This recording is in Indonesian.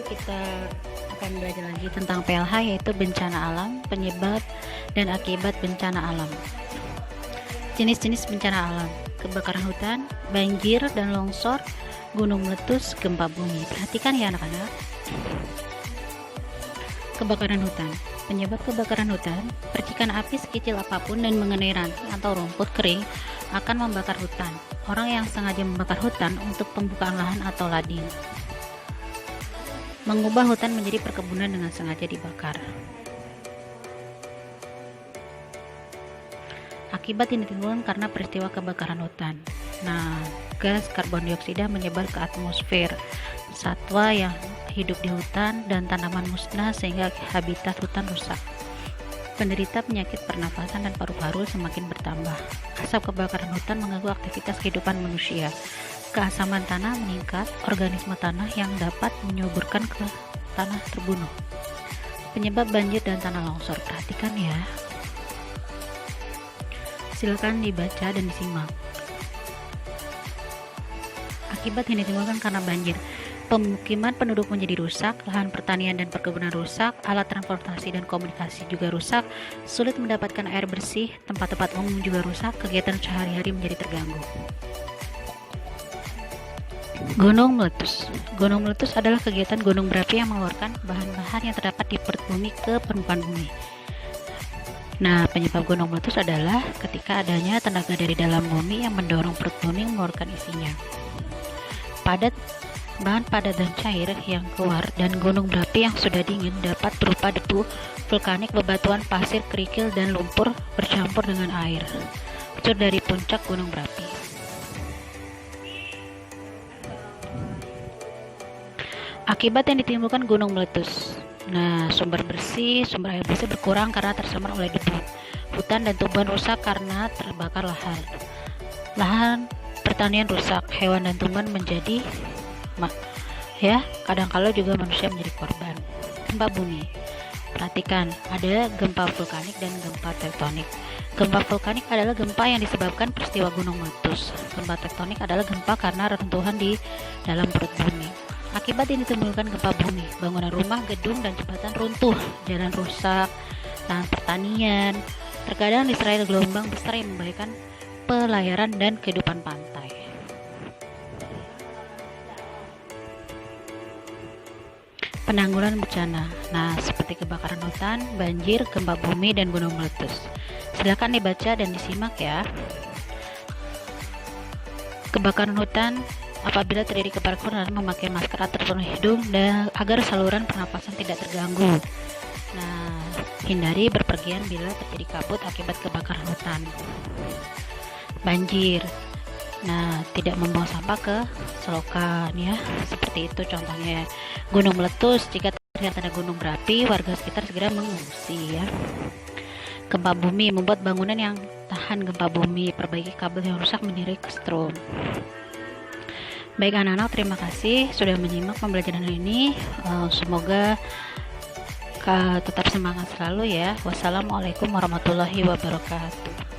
kita akan belajar lagi tentang PLH, yaitu bencana alam, penyebab dan akibat bencana alam. Jenis-jenis bencana alam: kebakaran hutan, banjir dan longsor, gunung meletus, gempa bumi. Perhatikan ya anak-anak. Kebakaran hutan. Penyebab kebakaran hutan: percikan api sekecil apapun dan mengenai ranting atau rumput kering akan membakar hutan. Orang yang sengaja membakar hutan untuk pembukaan lahan atau lading. Mengubah hutan menjadi perkebunan dengan sengaja dibakar. Akibat yang ditimbulkan karena peristiwa kebakaran hutan. Nah, gas karbon dioksida menyebar ke atmosfer. Satwa yang hidup di hutan dan tanaman musnah sehingga habitat hutan rusak. Penderita penyakit pernafasan dan paru-paru semakin bertambah. Asap kebakaran hutan mengganggu aktivitas kehidupan manusia. Keasaman tanah meningkat, organisme tanah yang dapat menyuburkan ke tanah terbunuh. Penyebab banjir dan tanah longsor. Perhatikan ya. Silakan dibaca dan disimak. Akibat yang ditimbulkan karena banjir: pemukiman penduduk menjadi rusak, lahan pertanian dan perkebunan rusak, alat transportasi dan komunikasi juga rusak, sulit mendapatkan air bersih, tempat-tempat umum juga rusak, kegiatan sehari-hari menjadi terganggu. Gunung meletus. Gunung meletus adalah kegiatan gunung berapi yang mengeluarkan bahan-bahan yang terdapat di perut bumi ke permukaan bumi. Nah, penyebab gunung meletus adalah ketika adanya tenaga dari dalam bumi yang mendorong perut bumi mengeluarkan isinya. Bahan padat dan cair yang keluar dan gunung berapi yang sudah dingin dapat berupa debu vulkanik, bebatuan, pasir, kerikil, dan lumpur bercampur dengan air. Unsur dari puncak gunung berapi. Akibat yang ditimbulkan gunung meletus. Nah, sumber air bersih berkurang karena tercemar oleh debu. Hutan dan tumbuhan rusak karena terbakar lahan. Lahan pertanian rusak, hewan dan tumbuhan menjadi kadang-kala juga manusia menjadi korban. Gempa bumi. Perhatikan, ada gempa vulkanik dan gempa tektonik. Gempa vulkanik adalah gempa yang disebabkan peristiwa gunung meletus. Gempa tektonik adalah gempa karena reruntuhan di dalam perut bumi. Akibat yang ditimbulkan gempa bumi: bangunan rumah, gedung, dan jembatan runtuh, jalan rusak, lahan pertanian. Terkadang disertai gelombang besar yang membahayakan pelayaran dan kehidupan pantai. Penanggulangan bencana. Nah, seperti kebakaran hutan, banjir, gempa bumi, dan gunung meletus. Silakan dibaca dan disimak ya. Kebakaran hutan: apabila terjadi kebakaran hutan, memakai masker atau penutup hidung dan agar saluran pernapasan tidak terganggu. Nah, hindari berpergian bila terjadi kabut akibat kebakaran hutan. Banjir. Nah, tidak membuang sampah ke selokan ya. Seperti itu contohnya. Gunung meletus: jika terlihat ada gunung berapi, warga sekitar segera mengungsi ya. Gempa bumi: membuat bangunan yang tahan gempa bumi, perbaiki kabel yang rusak, menjadi kesetrum. Baik anak-anak, terima kasih sudah menyimak pembelajaran ini. Semoga tetap semangat selalu ya. Wassalamualaikum warahmatullahi wabarakatuh.